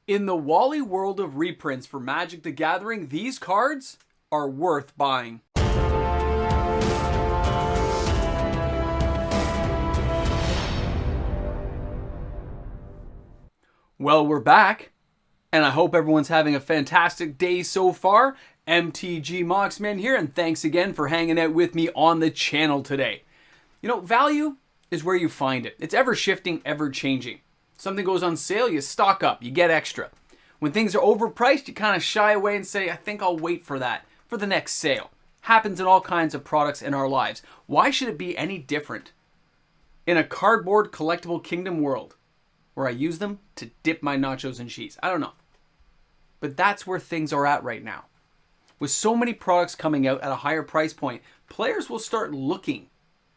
In the Wally world of reprints for Magic the Gathering, these cards are worth buying. Well, we're back, and I hope everyone's having a fantastic day so far. MTG Moxman here, and thanks again for hanging out with me on the channel today. You know, value is where you find it. It's ever shifting, ever changing. Something goes on sale, you stock up, you get extra. When things are overpriced, you kind of shy away and say, I think I'll wait for that, for the next sale. Happens in all kinds of products in our lives. Why should it be any different in a cardboard collectible kingdom world where I use them to dip my nachos in cheese? I don't know. But that's where things are at right now. With so many products coming out at a higher price point, players will start looking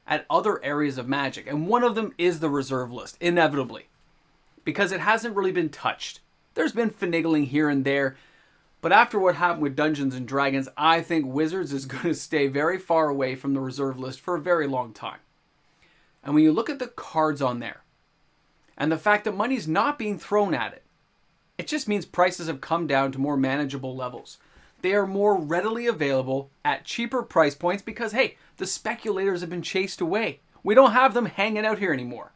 at other areas of Magic. And one of them is the reserve list, inevitably. Because it hasn't really been touched. There's been finagling here and there. But after what happened with Dungeons and Dragons, I think Wizards is going to stay very far away from the reserve list for a very long time. And when you look at the cards on there, and the fact that money's not being thrown at it, it just means prices have come down to more manageable levels. They are more readily available at cheaper price points because, hey, the speculators have been chased away. We don't have them hanging out here anymore.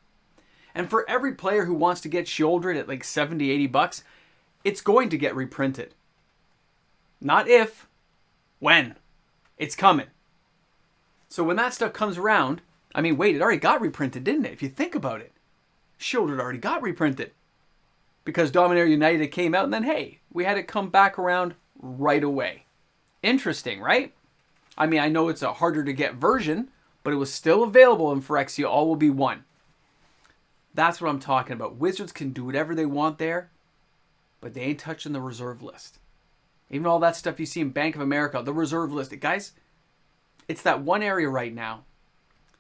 And for every player who wants to get shouldered at like 70, 80 bucks, it's going to get reprinted. Not if, when. It's coming. So when that stuff comes around, I mean, wait, it already got reprinted, didn't it? If you think about it. Shouldered already got reprinted. Because Dominaria United came out and then, hey, we had it come back around right away. Interesting, right? I mean, I know it's a harder to get version, but it was still available in Phyrexia All Will Be One. That's what I'm talking about. Wizards can do whatever they want there, but they ain't touching the reserve list. Even all that stuff you see in Bank of America, the reserve list. Guys, it's that one area right now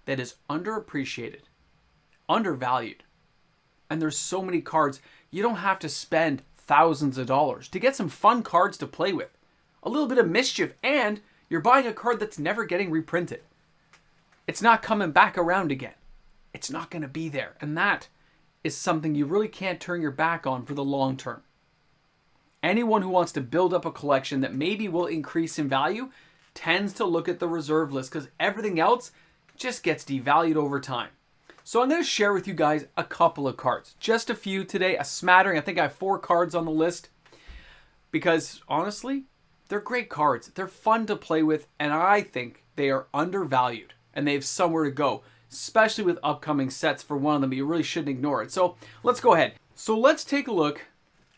that is underappreciated, undervalued. And there's so many cards, you don't have to spend thousands of dollars to get some fun cards to play with. A little bit of mischief, and you're buying a card that's never getting reprinted. It's not coming back around again. It's not going to be there. And that is something you really can't turn your back on for the long term. Anyone who wants to build up a collection that maybe will increase in value tends to look at the reserve list because everything else just gets devalued over time. So I'm going to share with you guys a couple of cards. Just a few today, a smattering. I think I have 4 cards on the list because honestly, they're great cards. They're fun to play with, and I think they are undervalued and they have somewhere to go, especially with upcoming sets for one of them. You really shouldn't ignore it. So let's go ahead. So let's take a look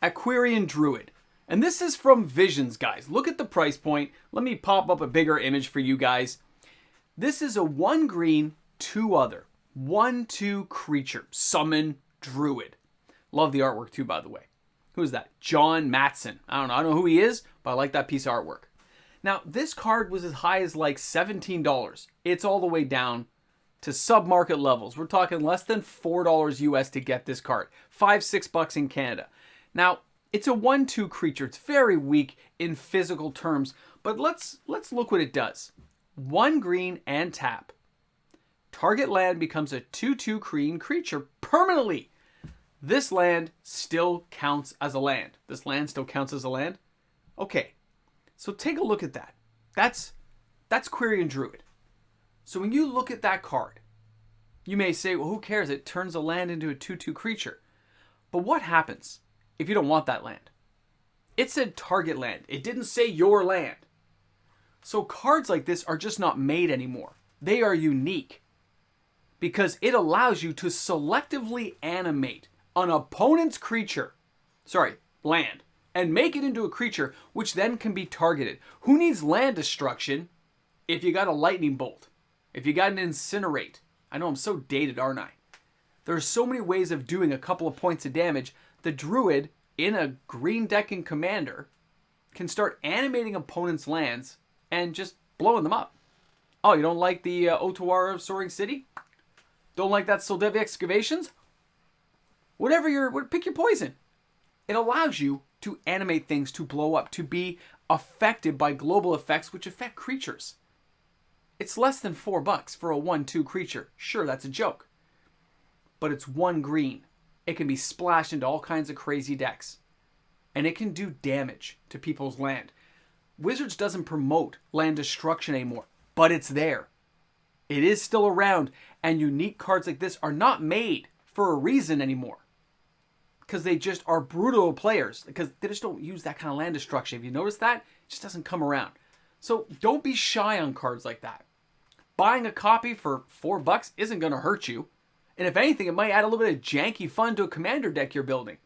at Quirion Druid. And this is from Visions, guys. Look at the price point. Let me pop up a bigger image for you guys. This is a 1 green, 2 other. 1/2 creature. Summon Druid. Love the artwork too, by the way. Who is that? John Matson. I don't know who he is, but I like that piece of artwork. Now, this card was as high as like $17. It's all the way down to sub-market levels. We're talking less than $4 US to get this card. $5-6 in Canada. Now, it's a 1/2 creature. It's very weak in physical terms, but let's look what it does. 1 green and tap. Target land becomes a 2/2 green creature permanently. This land still counts as a land. This land still counts as a land? Okay, so take a look at that. That's Quirion Druid. So when you look at that card, you may say, well, who cares? It turns a land into a 2/2 creature. But what happens if you don't want that land? It said target land. It didn't say your land. So cards like this are just not made anymore. They are unique because it allows you to selectively animate an opponent's land, and make it into a creature which then can be targeted. Who needs land destruction if you got a lightning bolt? If you got an incinerate? I know I'm so dated, aren't I? There's so many ways of doing a couple of points of damage. The Druid in a green deck and commander can start animating opponents' lands and just blowing them up. Oh, you don't like the Otawara of Soaring City? Don't like that Soldevi Excavations? Pick your poison. It allows you to animate things to blow up, to be affected by global effects which affect creatures. It's less than $4 for a 1/2 creature. Sure, that's a joke. But it's 1 green. It can be splashed into all kinds of crazy decks. and it can do damage to people's land. Wizards doesn't promote land destruction anymore, but it's there. It is still around, and unique cards like this are not made for a reason anymore. Because they just are brutal players. Because they just don't use that kind of land destruction. If you notice that, it just doesn't come around. So don't be shy on cards like that. Buying a copy for $4 isn't going to hurt you. And if anything, it might add a little bit of janky fun to a commander deck you're building.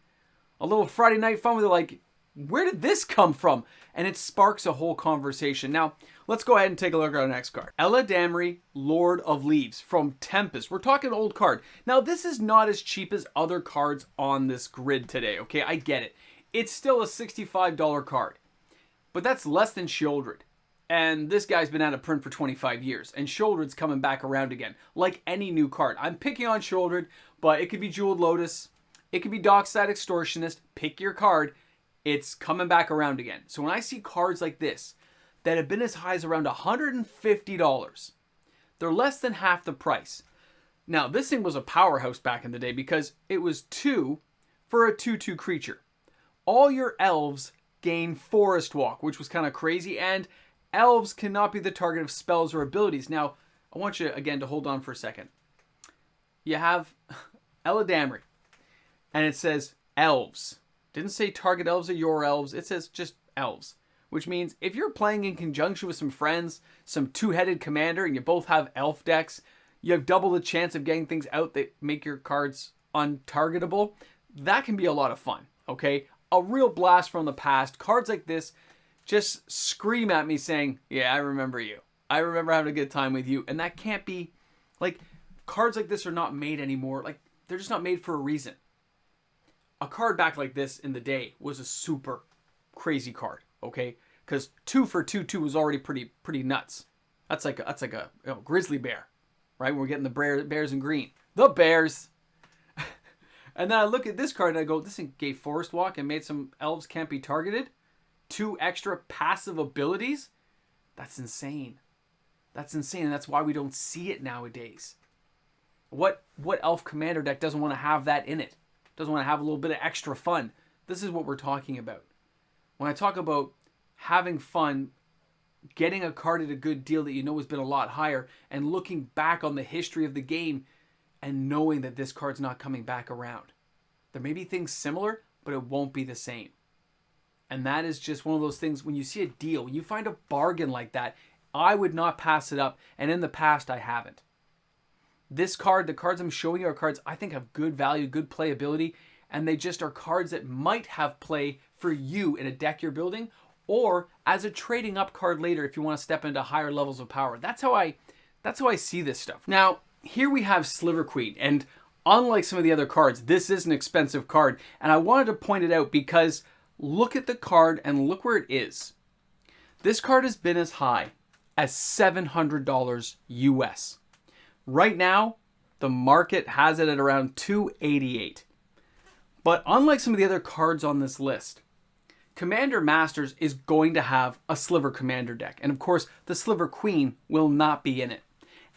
A little Friday night fun where they're like, where did this come from? And it sparks a whole conversation. Now, let's go ahead and take a look at our next card. Eladamri, Lord of Leaves from Tempest. We're talking old card. Now, this is not as cheap as other cards on this grid today, okay? I get it. It's still a $65 card. But that's less than Sheoldred. And this guy's been out of print for 25 years. And Sheoldred's coming back around again. Like any new card. I'm picking on Sheoldred, but it could be Jeweled Lotus. It could be Dockside Extortionist. Pick your card. It's coming back around again. So when I see cards like this that have been as high as around $150, they're less than half the price. Now, this thing was a powerhouse back in the day because it was 2 for a 2/2 creature. All your elves gain Forest Walk, which was kind of crazy, and elves cannot be the target of spells or abilities. Now, I want you, again, to hold on for a second. You have Eladamri, and it says elves. Didn't say target elves or your elves. It says just elves. Which means if you're playing in conjunction with some friends, some two-headed commander, and you both have elf decks, you have double the chance of getting things out that make your cards untargetable. That can be a lot of fun, okay? A real blast from the past. Cards like this just scream at me saying, yeah, I remember you. I remember having a good time with you. And that can't be, like, cards like this are not made anymore. Like, they're just not made for a reason. A card back like this in the day was a super crazy card, okay? Because 2 for 2/2 was already pretty nuts. That's like a grizzly bear, right? We're getting the bears in green. The bears. And then I look at this card and I go, this thing gave Forest Walk and made some elves can't be targeted. 2 extra passive abilities. That's insane. That's insane, and that's why we don't see it nowadays. What elf commander deck doesn't want to have that in it? Doesn't want to have a little bit of extra fun. This is what we're talking about. When I talk about having fun, getting a card at a good deal that you know has been a lot higher, and looking back on the history of the game and knowing that this card's not coming back around. There may be things similar, but it won't be the same. And that is just one of those things, when you see a deal, when you find a bargain like that, I would not pass it up. And in the past, I haven't. This card, the cards I'm showing you are cards I think have good value, good playability, and they just are cards that might have play for you in a deck you're building, or as a trading up card later if you want to step into higher levels of power. That's how I see this stuff. Now, here we have Sliver Queen, and unlike some of the other cards, this is an expensive card, and I wanted to point it out because look at the card and look where it is. This card has been as high as $700 US. Right now, the market has it at around $288. But unlike some of the other cards on this list, Commander Masters is going to have a Sliver Commander deck. And of course, the Sliver Queen will not be in it.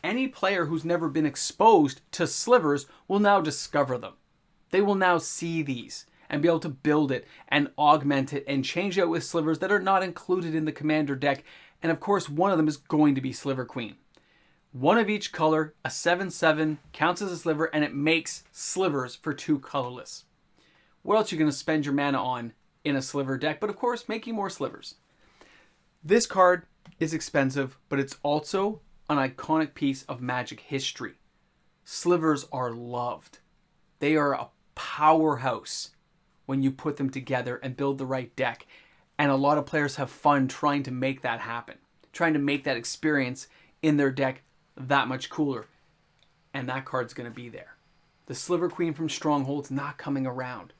Any player who's never been exposed to slivers will now discover them. They will now see these and be able to build it and augment it and change it out with slivers that are not included in the Commander deck. And of course, one of them is going to be Sliver Queen. One of each color, a 7/7, counts as a sliver, and it makes slivers for 2 colorless. What else are you going to spend your mana on in a sliver deck? But of course, making more slivers. This card is expensive, but it's also an iconic piece of Magic history. Slivers are loved. They are a powerhouse when you put them together and build the right deck. And a lot of players have fun trying to make that happen. Trying to make that experience in their deck that much cooler. And that card's going to be there. The Sliver Queen from Stronghold's not coming around.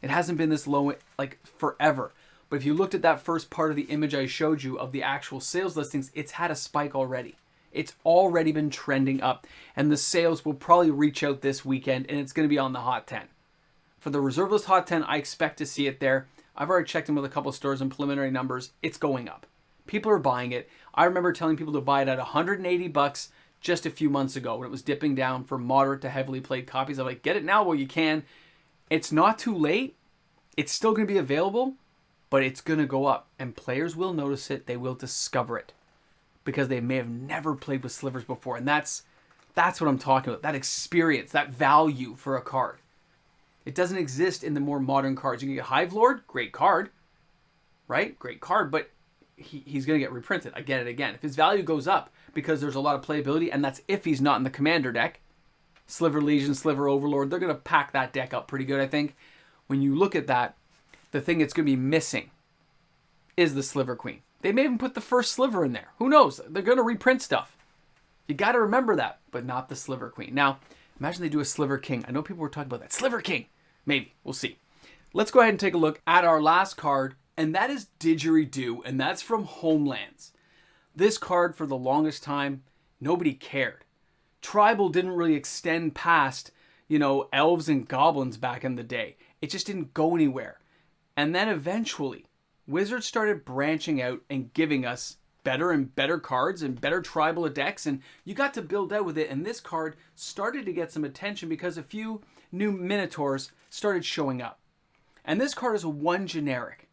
It hasn't been this low like forever. But if you looked at that first part of the image I showed you of the actual sales listings, it's had a spike already. It's already been trending up. And the sales will probably reach out this weekend, and it's going to be on the Hot 10. For the Reserve List Hot 10, I expect to see it there. I've already checked in with a couple of stores and preliminary numbers. It's going up. People are buying it. I remember telling people to buy it at $180 just a few months ago when it was dipping down for moderate to heavily played copies. I'm like, get it now while you can. It's not too late, It's still going to be available, but it's going to go up. And players will notice it. They will discover it. Because they may have never played with slivers before. And that's what I'm talking about. That experience, that value for a card. It doesn't exist in the more modern cards. You can get Hive Lord, great card. Right? Great card, but he's going to get reprinted again and again. If his value goes up because there's a lot of playability, and that's if he's not in the commander deck, Sliver Legion, Sliver Overlord, they're going to pack that deck up pretty good, I think. When you look at that, the thing that's going to be missing is the Sliver Queen. They may even put the first Sliver in there. Who knows? They're going to reprint stuff. You got to remember that, but not the Sliver Queen. Now, imagine they do a Sliver King. I know people were talking about that. Sliver King. Maybe. We'll see. Let's go ahead and take a look at our last card, and that is Didgeridoo, and that's from Homelands. This card, for the longest time, nobody cared. Tribal didn't really extend past, elves and goblins back in the day. It just didn't go anywhere. And then eventually, Wizards started branching out and giving us better and better cards and better tribal decks, and you got to build out with it, and this card started to get some attention because a few new Minotaurs started showing up. And this card is a 1 generic.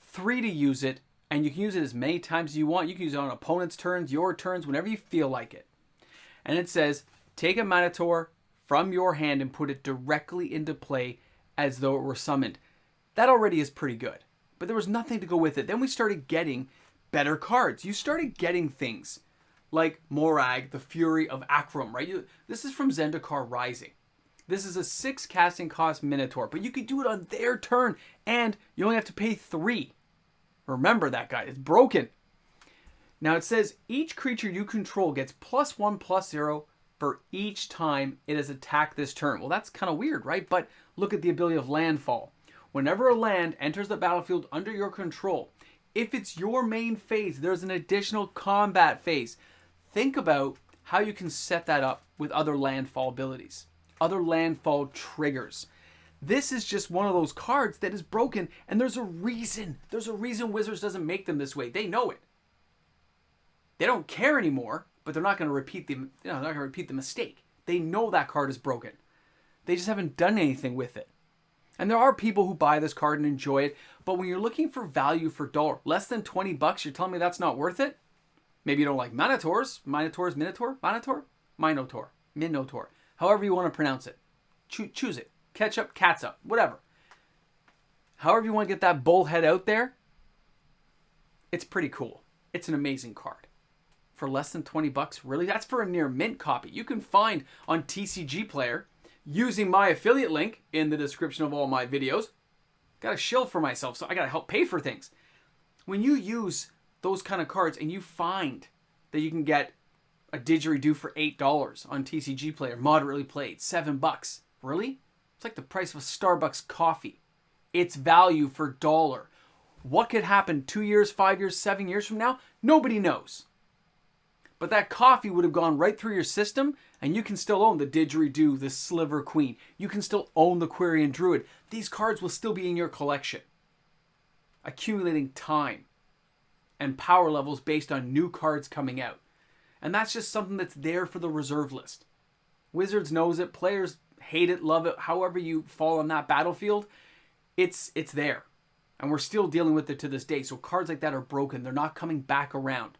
3 to use it, and you can use it as many times as you want. You can use it on opponent's turns, your turns, whenever you feel like it. And it says, take a Minotaur from your hand and put it directly into play as though it were summoned. That already is pretty good. But there was nothing to go with it. Then we started getting better cards. You started getting things like Morag, the Fury of Akram, right? This is from Zendikar Rising. This is a 6 casting cost Minotaur, but you could do it on their turn, and you only have to pay 3. Remember that, guy. It's broken. Now it says, each creature you control gets +1/+0 for each time it has attacked this turn. Well, that's kind of weird, right? But look at the ability of Landfall. Whenever a land enters the battlefield under your control, if it's your main phase, there's an additional combat phase. Think about how you can set that up with other landfall abilities, other landfall triggers. This is just one of those cards that is broken, and there's a reason. There's a reason Wizards doesn't make them this way. They know it. They don't care anymore, but they're not going to repeat the mistake. They know that card is broken. They just haven't done anything with it. And there are people who buy this card and enjoy it, but when you're looking for value for dollar, less than $20, you're telling me that's not worth it? Maybe you don't like Minotaurs, Minotaur, however you want to pronounce it. Choose it. Ketchup, catsup, whatever. However you want to get that bullhead out there, it's pretty cool. It's an amazing card. For less than $20, really? That's for a near mint copy. You can find on TCG Player, using my affiliate link in the description of all my videos. Got to shill for myself, so I got to help pay for things. When you use those kind of cards and you find that you can get a Didgeridoo for $8 on TCG Player, moderately played, $7. Really? It's like the price of a Starbucks coffee. It's value for dollar. What could happen 2 years, 5 years, 7 years from now? Nobody knows. But that coffee would have gone right through your system, and you can still own the Didgeridoo, the Sliver Queen. You can still own the Quirion Druid. These cards will still be in your collection. Accumulating time and power levels based on new cards coming out. And that's just something that's there for the reserve list. Wizards knows it. Players hate it, love it. However you fall on that battlefield, it's there. And we're still dealing with it to this day. So cards like that are broken. They're not coming back around.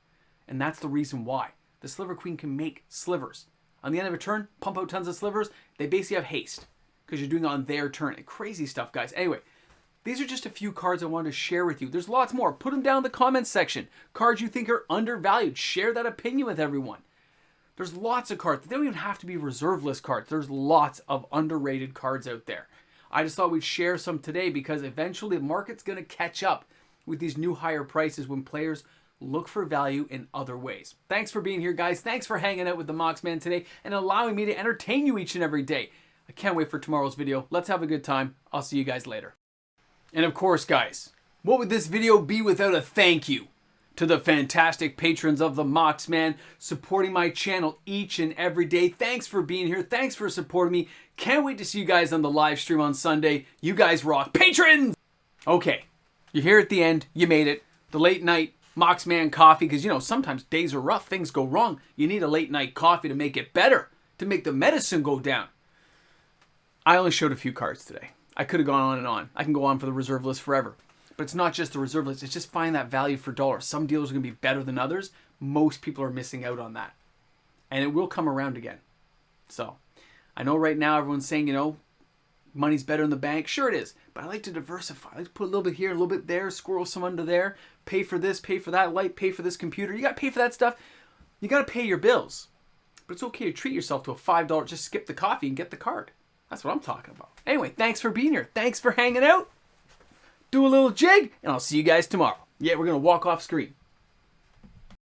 And that's the reason why. The Sliver Queen can make slivers. On the end of a turn, pump out tons of slivers. They basically have haste because you're doing it on their turn. And crazy stuff, guys. Anyway, these are just a few cards I wanted to share with you. There's lots more. Put them down in the comments section. Cards you think are undervalued. Share that opinion with everyone. There's lots of cards. They don't even have to be reserve list cards. There's lots of underrated cards out there. I just thought we'd share some today because eventually the market's going to catch up with these new higher prices when players look for value in other ways. Thanks for being here, guys. Thanks for hanging out with the Moxman today and allowing me to entertain you each and every day. I can't wait for tomorrow's video. Let's have a good time. I'll see you guys later. And of course, guys, what would this video be without a thank you to the fantastic patrons of the Moxman supporting my channel each and every day. Thanks for being here. Thanks for supporting me. Can't wait to see you guys on the live stream on Sunday. You guys rock. Patrons! Okay, you're here at the end. You made it. The late night Moxman coffee, because, you know, sometimes days are rough. Things go wrong. You need a late night coffee to make it better, to make the medicine go down. I only showed a few cards today. I could have gone on and on. I can go on for the reserve list forever. But it's not just the reserve list. It's just finding that value for dollars. Some deals are going to be better than others. Most people are missing out on that. And it will come around again. So, I know right now everyone's saying, you know, money's better in the bank. Sure it is. But I like to diversify. I like to put a little bit here, a little bit there, squirrel some under there, pay for this, pay for that light, pay for this computer. You got to pay for that stuff. You got to pay your bills. But it's okay to treat yourself to a $5, just skip the coffee and get the card. That's what I'm talking about. Anyway, thanks for being here. Thanks for hanging out. Do a little jig, and I'll see you guys tomorrow. Yeah, we're going to walk off screen.